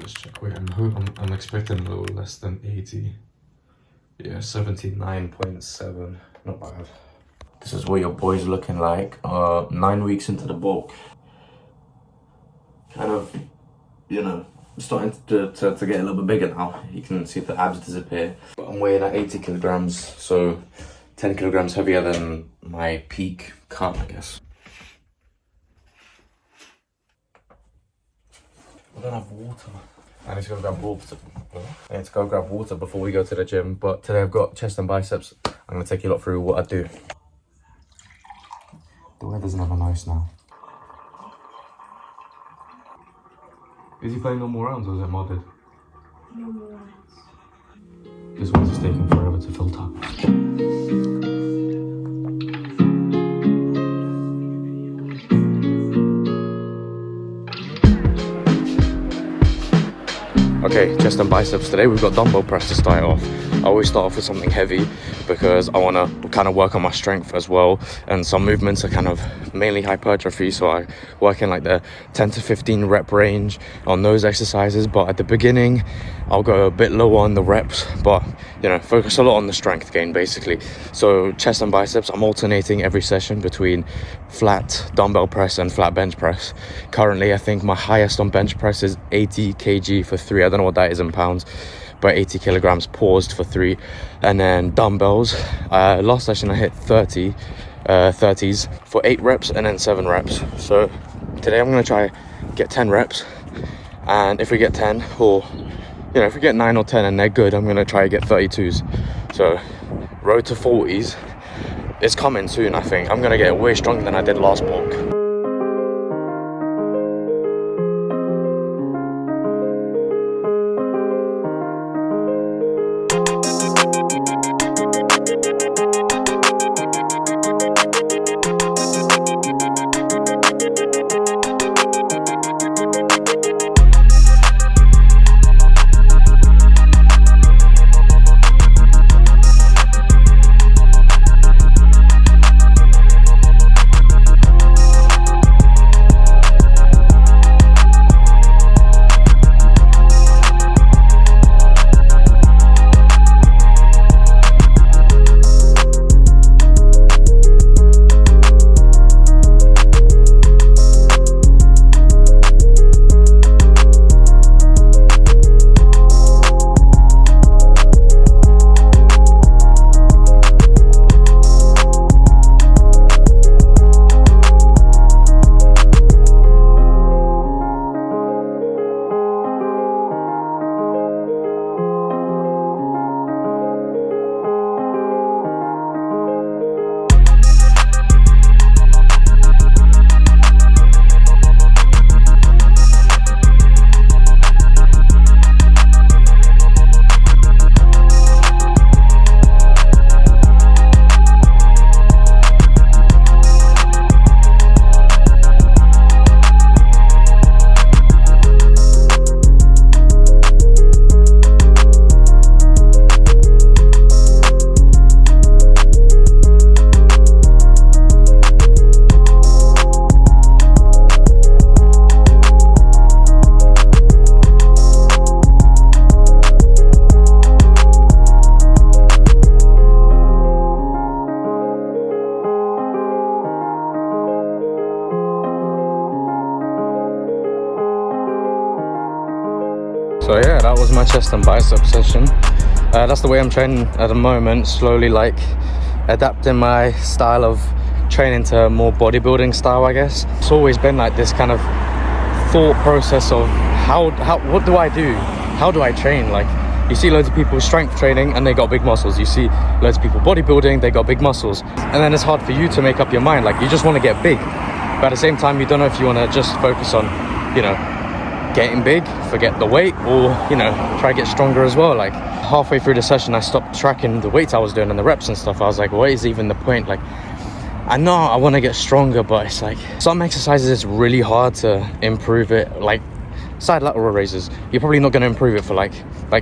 just check weight. I'm expecting a little less than 80. Yeah, 79.7. Not bad. This is what your boy's looking like 9 weeks into the bulk. Kind of, you know, starting to get a little bit bigger now. You can see the abs disappear. But I'm weighing at 80 kilograms, so 10 kilograms heavier than my peak cut, I guess. I don't have water. I need to go grab water. I need to go grab water before we go to the gym. But today I've got chest and biceps. I'm gonna take you lot through what I do. The weather's never nice now. Is he playing normal rounds or is it modded? Normal rounds. This one's just taking forever to filter. Okay, chest and biceps. Today we've got dumbbell press to start off. I always start off with something heavy because I want to kind of work on my strength as well, and some movements are kind of mainly hypertrophy, so I work in like the 10 to 15 rep range on those exercises. But at the beginning I'll go a bit lower on the reps, but you know, focus a lot on the strength gain basically. So chest and biceps, I'm alternating every session between flat dumbbell press and flat bench press. Currently I think my highest on bench press is 80 kg for 3. I don't know what that is in pounds, but 80 kilograms paused for 3. And then dumbbells, last session I hit 30s for 8 reps and then 7 reps. So today I'm going to try get 10 reps, and if we get 10, or you know, if we get 9 or 10 and they're good, I'm going to try to get 32s. So road to 40s is coming soon. I think I'm going to get way stronger than I did last bulk. So yeah, that was my chest and bicep session. That's the way I'm training at the moment, slowly like adapting my style of training to more bodybuilding style, I guess. It's always been like this kind of thought process of what do I do? How do I train? Like, you see loads of people strength training and they got big muscles. You see loads of people bodybuilding, they got big muscles. And then it's hard for you to make up your mind. Like, you just want to get big. But at the same time, you don't know if you want to just focus on, you know, getting big, forget the weight, or, you know, try to get stronger as well. Like, halfway through the session, I stopped tracking the weights I was doing and the reps and stuff. I was like, what is even the point? Like, I know I want to get stronger, but it's like some exercises it's really hard to improve it. Like side lateral raises, you're probably not going to improve it for like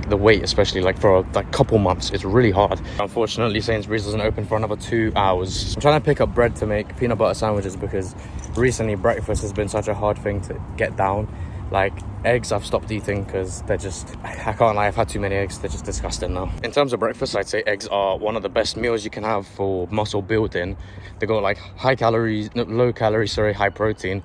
the weight, especially like for like couple months. It's really hard. Unfortunately, Sainsbury's doesn't open for another 2 hours. I'm trying to pick up bread to make peanut butter sandwiches because recently breakfast has been such a hard thing to get down. Like eggs I've stopped eating because they're just, I can't lie, I've had too many eggs, they're just disgusting now. In terms of breakfast, I'd say eggs are one of the best meals you can have for muscle building. They got like low calories, high protein.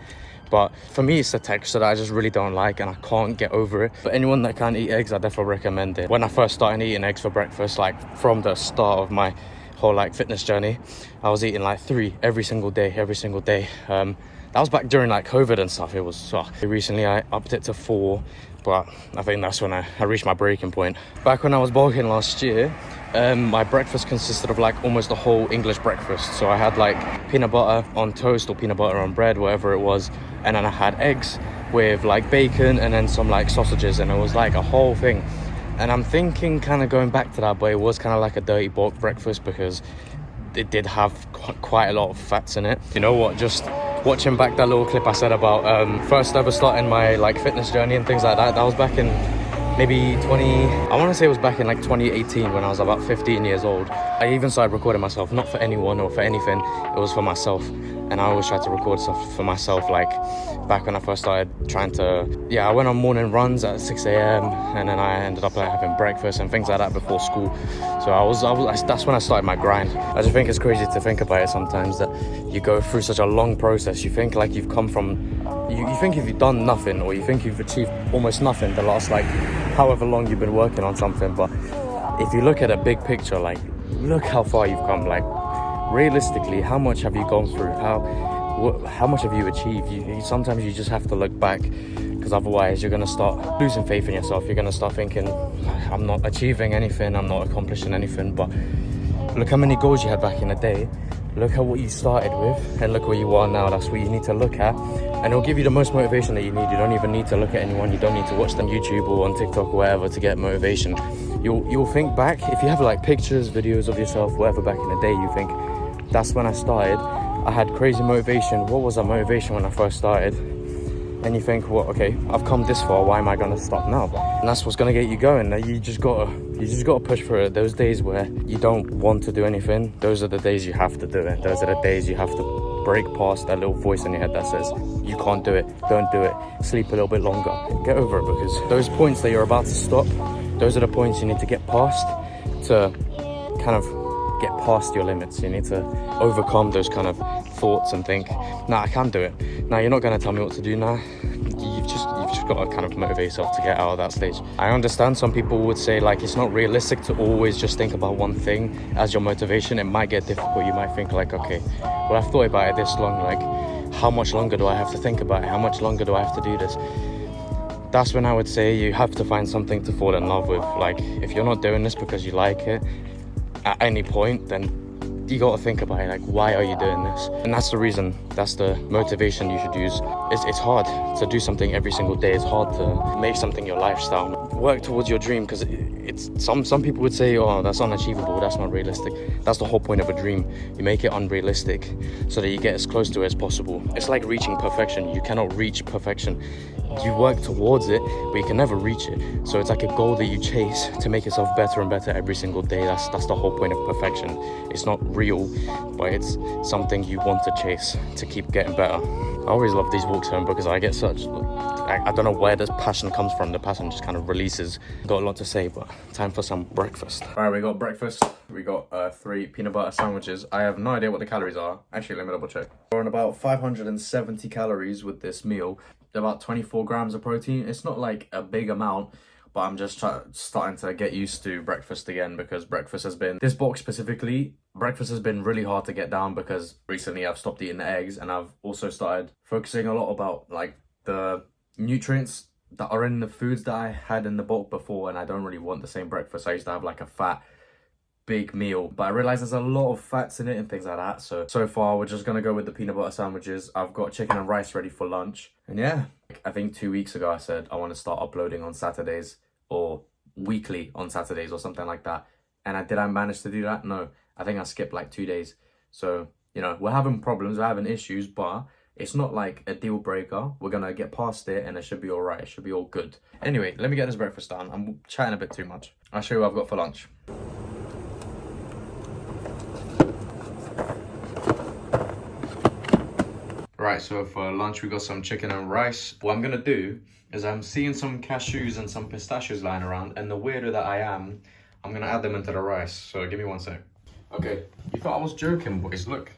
But for me, it's the texture that I just really don't like and I can't get over it. But anyone that can't eat eggs, I definitely recommend it. When I first started eating eggs for breakfast, like from the start of my whole like fitness journey, I was eating like 3 every single day. That was back during like COVID and stuff. It was recently I upped it to 4, but I think that's when I reached my breaking point. Back when I was bulking last year, my breakfast consisted of like almost a whole English breakfast. So I had like peanut butter on toast or peanut butter on bread, whatever it was, and then I had eggs with like bacon and then some like sausages, and it was like a whole thing. And I'm thinking kind of going back to that, but it was kind of like a dirty bulk breakfast because it did have quite a lot of fats in it. You know what, just watching back that little clip I said about first ever starting my like fitness journey and things like that, that was back in maybe I want to say it was back in like 2018 when I was about 15 years old. I even started recording myself, not for anyone or for anything, it was for myself. And I always tried to record stuff for myself, like back when I first started trying to, I went on morning runs at 6 a.m. and then I ended up like having breakfast and things like that before school. So that's when I started my grind. I just think it's crazy to think about it sometimes, that you go through such a long process. You think like you've come from, you think if you've done nothing, or you think you've achieved almost nothing the last like however long you've been working on something. But if you look at a big picture, like look how far you've come. Like realistically, how much have you gone through? How much have you achieved? Sometimes you just have to look back, because otherwise you're going to start losing faith in yourself. You're going to start thinking, I'm not achieving anything, I'm not accomplishing anything. But look how many goals you had back in the day, look at what you started with, and look where you are now. That's what you need to look at, and it'll give you the most motivation that you need. You don't even need to look at anyone, you don't need to watch them YouTube or on TikTok or wherever to get motivation. You'll think back, if you have like pictures, videos of yourself, whatever, back in the day, you think, that's when I started. I had crazy motivation. What was that motivation when I first started? And you think, well, okay, I've come this far, why am I gonna stop now? And that's what's gonna get you going. You just gotta push for it. Those days where you don't want to do anything, those are the days you have to do it. Those are the days you have to break past that little voice in your head that says, you can't do it, don't do it, sleep a little bit longer. Get over it, because those points that you're about to stop, those are the points you need to get past to kind of get past your limits. You need to overcome those kind of thoughts and think, nah, I can do it. Now, you're not going to tell me what to do now. You've just got to kind of motivate yourself to get out of that stage. I understand some people would say like it's not realistic to always just think about one thing as your motivation. It might get difficult. You might think like, okay, well, I've thought about it this long, like how much longer do I have to think about it? How much longer do I have to do this? That's when I would say you have to find something to fall in love with. Like if you're not doing this because you like it at any point, then you got to think about it, like, why are you doing this? And that's the reason, that's the motivation you should use. It's hard to do something every single day. It's hard to make something your lifestyle. Work towards your dream, because it's some people would say, oh, that's unachievable, that's not realistic. That's the whole point of a dream. You make it unrealistic so that you get as close to it as possible. It's like reaching perfection. You cannot reach perfection. You work towards it, but you can never reach it. So it's like a goal that you chase to make yourself better and better every single day. That's the whole point of perfection. It's not real, but it's something you want to chase to keep getting better. I always love these walks home because I get such, I don't know where this passion comes from. The passion just kind of releases. Got a lot to say, but time for some breakfast. All right, we got breakfast. We got 3 peanut butter sandwiches. I have no idea what the calories are. Actually, let me double check. We're on about 570 calories with this meal. About 24 grams of protein. It's not like a big amount, but I'm just starting to get used to breakfast again, because breakfast has been, this box specifically, breakfast has been really hard to get down, because recently I've stopped eating the eggs, and I've also started focusing a lot about like the nutrients that are in the foods that I had in the bulk before, and I don't really want the same breakfast. I used to have like a fat big meal, but I realized there's a lot of fats in it and things like that. So far we're just gonna go with the peanut butter sandwiches. I've got chicken and rice ready for lunch, and yeah, I think 2 weeks ago I said I want to start uploading on Saturdays, or weekly on Saturdays or something like that. And did I manage to do that? No, I think I skipped like 2 days. So, you know, we're having problems, we're having issues, but it's not like a deal breaker. We're gonna get past it and it should be all right. It should be all good. Anyway, let me get this breakfast done. I'm chatting a bit too much. I'll show you what I've got for lunch. Right, so for lunch we got some chicken and rice. What I'm gonna do is I'm seeing some cashews and some pistachios lying around, and the weirdo that I am, I'm gonna add them into the rice. So give me one sec. Okay, you thought I was joking, boys. Look,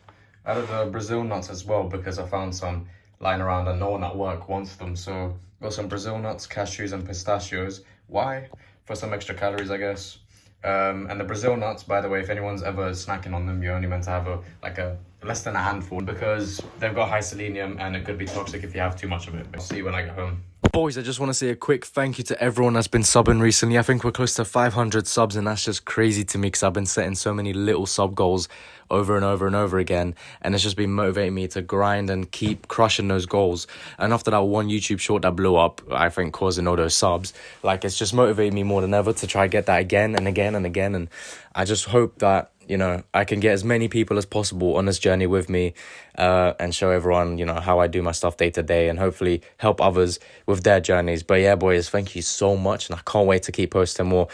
I added the Brazil nuts as well because I found some lying around and no one at work wants them. So got some Brazil nuts, cashews and pistachios. Why? For some extra calories, I guess. And the Brazil nuts, by the way, if anyone's ever snacking on them, you're only meant to have a less than a handful because they've got high selenium and it could be toxic if you have too much of it. I'll see you when I get home. Boys, I just want to say a quick thank you to everyone that's been subbing recently. I think we're close to 500 subs and that's just crazy to me because I've been setting so many little sub goals over and over and over again, and it's just been motivating me to grind and keep crushing those goals. And after that one YouTube short that blew up, I think causing all those subs, like, it's just motivating me more than ever to try get that again and again and again. And I just hope that, you know, I can get as many people as possible on this journey with me, and show everyone, you know, how I do my stuff day to day and hopefully help others with their journeys. But yeah, boys, thank you so much and I can't wait to keep posting more.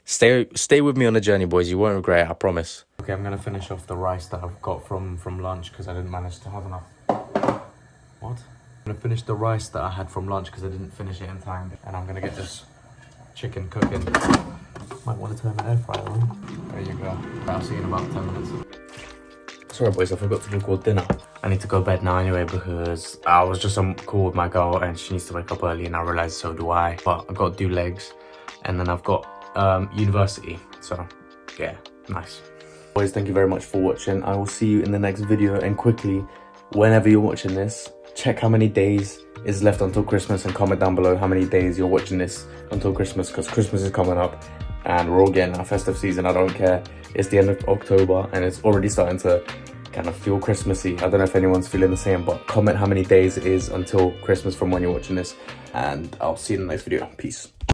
Stay with me on the journey, boys. You won't regret it, I promise. Okay, I'm gonna finish off the rice that I've got from lunch because I didn't manage to have enough. What? I'm gonna finish the rice that I had from lunch because I didn't finish it in time, and I'm gonna get this chicken cooking. Might want to turn the air fryer on. There you go. I'll see you in about 10 minutes. Sorry boys, I forgot to record dinner. I need to go to bed now anyway because I was just on call with my girl and she needs to wake up early and I realised so do I. But I've got to do legs and then I've got university. So yeah, nice. Boys, thank you very much for watching. I will see you in the next video, and quickly, whenever you're watching this, check how many days is left until Christmas and comment down below how many days you're watching this until Christmas, because Christmas is coming up and we're all getting our festive season. I don't care. It's the end of October and it's already starting to kind of feel Christmassy. I don't know if anyone's feeling the same, but comment how many days it is until Christmas from when you're watching this, and I'll see you in the next video. Peace.